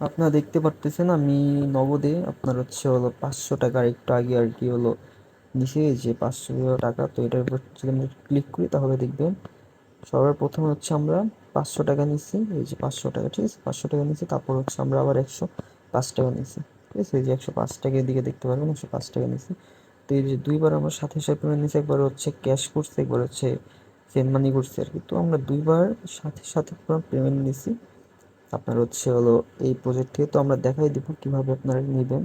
আপনারা দেখতে পারতেছেন আমি নগদে আপনার হচ্ছে হলো 500 টাকার একটু আগে আর কি হলো নিচে এই যে 500 টাকা। তো এটার উপর যদি আমরা ক্লিক করি তাহলে দেখবেন সবার প্রথমে হচ্ছে আমরা 500 টাকা নিচ্ছি, এই যে 500 টাকা, ঠিক আছে, 500 টাকা নিচ্ছি। তারপর হচ্ছে আমরা আবার 105 টাকা নিচ্ছি, ঠিক আছে, এই যে 105 টাকার দিকে দেখতে পারবেন 105 টাকা নিচ্ছি। তো এই যে দুইবার আমরা সাথে সাথে পেমেন্ট নিচ্ছি, একবার হচ্ছে ক্যাশ করছে, একবার হচ্ছে সেন্ড মানি করছে আর কি। তো আমরা দুইবার সাথে সাথে পেমেন্ট নিচ্ছি আপনার হচ্ছে হলো এই প্রজেক্ট থেকে। তো আমরা দেখাই দিব কিভাবে আপনারা নেবেন।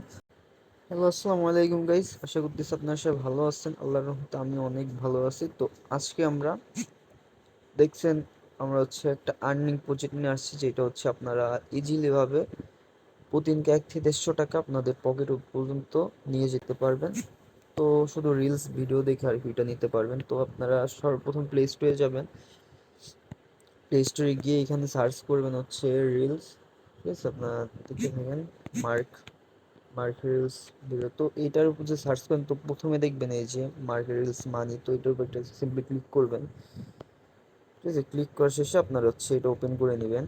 হ্যালো, আসসালামু আলাইকুম গাইস, আশা করতেছি আপনারা সবাই ভালো আছেন। আল্লাহর রহমতে আমি অনেক ভালো আছি। তো আজকে আমরা দেখছেন আমরা হচ্ছে একটা আর্নিং প্রজেক্ট নিয়ে আসছি, যেটা হচ্ছে আপনারা ইজিলি ভাবে প্রতিদিনকে 1 থেকে 150 টাকা আপনাদের পকেট পর্যন্ত নিয়ে যেতে পারবেন। তো শুধু রিলস ভিডিও দেখে আর কি এটা নিতে পারবেন। তো আপনারা সর্বপ্রথম প্লে স্টোরে যাবেন, প্লে স্টোরে গিয়ে এখানে সার্চ করবেন হচ্ছে রিলস, ঠিক আছে, আপনারা দেখে থাকেন মার্ক মার্ক রিলস ভিডিও। তো এইটার উপর যে সার্চ করেন তো প্রথমে দেখবেন এই যে মার্ক রিলস মানি। তো এটার উপর একটা সিম্পলি ক্লিক করবেন, ঠিক আছে। ক্লিক করার শেষে আপনার হচ্ছে এটা ওপেন করে নেবেন।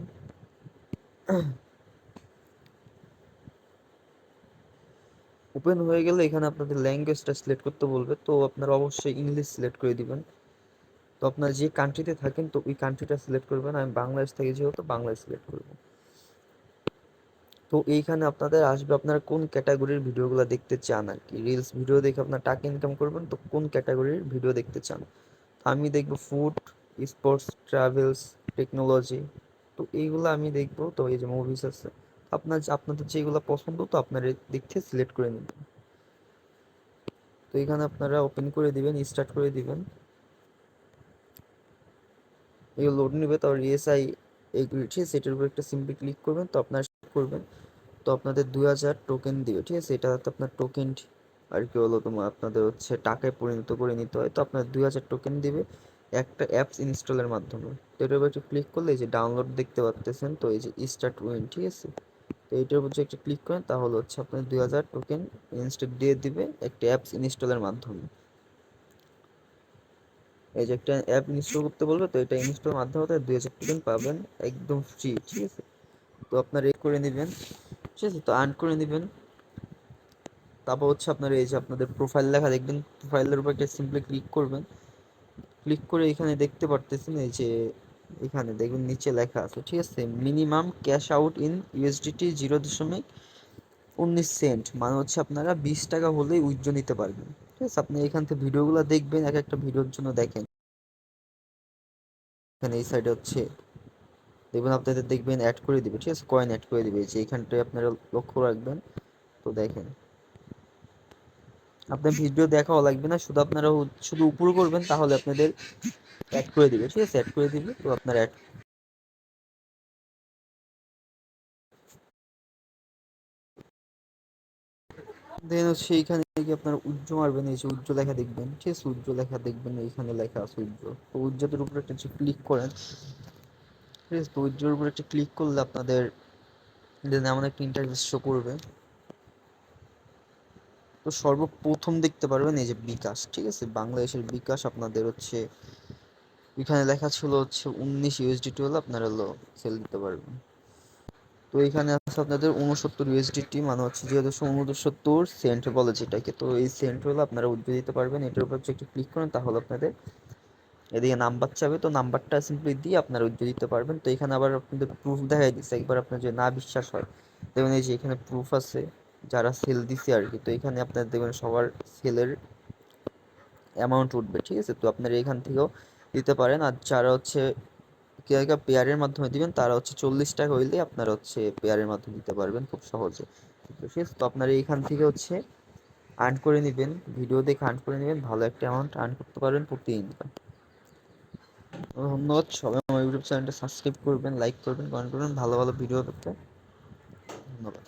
ওপেন হয়ে গেলে এখানে আপনাদের ল্যাঙ্গুয়েজটা সিলেক্ট করতে বলবে, তো আপনারা অবশ্যই ইংলিশ সিলেক্ট করে দিবেন। তো আপনার যে কান্ট্রিতে থাকেন তো ওই কান্ট্রিটা সিলেক্ট করবেন। আমি বাংলাদেশ থেকে যেহেতু বাংলাদেশ সিলেক্ট করবো। তো এইখানে আপনাদের আসবে আপনারা কোন ক্যাটাগরির ভিডিওগুলো দেখতে চান আর কি। রিলস ভিডিও দেখে আপনার টাকা ইনকাম করবেন, তো কোন ক্যাটাগরির ভিডিও দেখতে চান। আমি দেখবো ফুড, স্পোর্টস, ট্রাভেলস, টেকনোলজি। তো এইগুলো আমি দেখবো। তো এই যে মুভিস আছে, আপনাদের যেগুলো পছন্দ তো আপনারা দিক থেকে সিলেক্ট করে নেবেন। তো এখানে আপনারা ওপেন করে দিবেন, স্টার্ট করে দিবেন। এগুলো লোড নেবে, তারপর ইএসআই এগুলি, ঠিক আছে, এটার উপর একটা সিম্পলি ক্লিক করবেন। তো আপনারা করবেন, তো আপনাদের 2000 টোকেন দিবে, ঠিক আছে। এটা হচ্ছে আপনার টোকেন আর কি হলো তোমার আপনাদের হচ্ছে টাকায় পরিণত করে নিতে হয়। তো আপনার 2000 টোকেন দিবে একটা অ্যাপস ইনস্টলের মাধ্যমে। তো এটার উপর একটু ক্লিক করলে এই যে ডাউনলোড দেখতে পাচ্তেছেন, তো এই যে স্টার্ট উইন, ঠিক আছে। তো এইটার উপর যে একটা ক্লিক করেন তাহলে হচ্ছে আপনার 2000 টোকেন ইনস্টল দিয়ে দিবে একটা অ্যাপস ইনস্টলের মাধ্যমে। এই যে একটা অ্যাপ ইনস্টল করতে বলবে, তো এটা ইনস্টলের মাধ্যমে 2000 টোকেন পাবেন একদম ফ্রি, ঠিক আছে। তো আপনার এ করে নেবেন, ঠিক আছে, তো আর্ন করে নেবেন। তারপর হচ্ছে আপনার এই যে আপনাদের প্রোফাইল লেখা দেখবেন, প্রোফাইলের উপর একটা সিম্পলি ক্লিক করবেন। ক্লিক করে এখানে দেখতে পারতেছেন এই যে এখানে দেখবেন নিচে লেখা আছে, ঠিক আছে, minimum cash out in USDT 0.19 cent, মানে হচ্ছে আপনারা 20 টাকা হলেই উইথড্র নিতে পারবেন, ঠিক আছে। আপনি এখান থেকে ভিডিওগুলো দেখবেন, এক একটা ভিডিওর জন্য দেখেন এখানে এই সাইডে হচ্ছে দেখবেন আপনাদের দেখবেন অ্যাড করে দিবে, ঠিক আছে, কয়েন অ্যাড করে দিবে, যে এইখানটায় আপনারা লক্ষ্য রাখবেন। তো দেখেন আপনার ভিডিও দেখাও লাগবে না, শুধু আপনারা শুধু উপর করবেন তাহলে আপনাদের অ্যাড করে দিবে, ঠিক আছে, অ্যাড করে দিবে। তো আপনার অ্যাড দেন হচ্ছে এইখানে গিয়ে আপনার উজ্জ্ব মারবেন, এই যে উজ্জ্ব লেখা দেখবেন, ঠিক আছে, উজ্জ্ব লেখা দেখবেন, এইখানে লেখা আছে উজ্জ্ব। তো উজ্জ্বদের উপর একটা ক্লিক করেন, ঠিক আছে। তো উজ্জ্বর উপর একটা ক্লিক করলে আপনাদের দেন এমন একটা ইন্টারফেস শো করবে। তো সর্বপ্রথম দেখতে পারবেন এই যে বিকাশ, ঠিক আছে, বাংলাদেশের বিকাশ আপনাদের হচ্ছে এখানে লেখা ছিল হচ্ছে 19 ইউএসডিটি হলে আপনারা হলো সেল দিতে পারবেন। তো এখানে আছে আপনাদের 69 ইউএসডিটি, মানে হচ্ছে 0.69 সেন্ট বলে যেটাকে। তো এই সেন্ট হলো আপনারা উদ্যোগ দিতে পারবেন। এটার উপর যদি একটু ক্লিক করেন তাহলে আপনাদের এদিকে নাম্বার চাবে, তো নাম্বারটা সিম্পলি দিয়ে আপনারা উদ্যোগ দিতে পারবেন। তো এখানে আবার আপনাদের প্রুফ দেখাই দিচ্ছে, একবার আপনার যদি না বিশ্বাস হয় দেখবেন এই যে এখানে প্রুফ আছে যারা সেল দিছে আর কি। তো এখানে আপনার দেখবেন সবার সেলের অ্যামাউন্ট উঠবে, ঠিক আছে। তো আপনারা এখান থেকেও দিতে পারেন। আর যারা হচ্ছে কেউ পেয়ারের মাধ্যমে দিবেন তারা হচ্ছে 40 টাকা হইলে আপনারা হচ্ছে পেয়ারের মাধ্যমে দিতে পারবেন খুব সহজে, ঠিক আছে। তো আপনারা এইখান থেকে হচ্ছে আর্ন করে নেবেন, ভিডিও দেখে আর্ন করে নেবেন, ভালো একটা অ্যামাউন্ট আর্ন করতে পারবেন প্রতিদিন। ধন্যবাদ, সবাই আমার ইউটিউব চ্যানেলটা সাবস্ক্রাইব করবেন, লাইক করবেন, কমেন্ট করবেন ভালো ভালো ভিডিও দেখতে। ধন্যবাদ।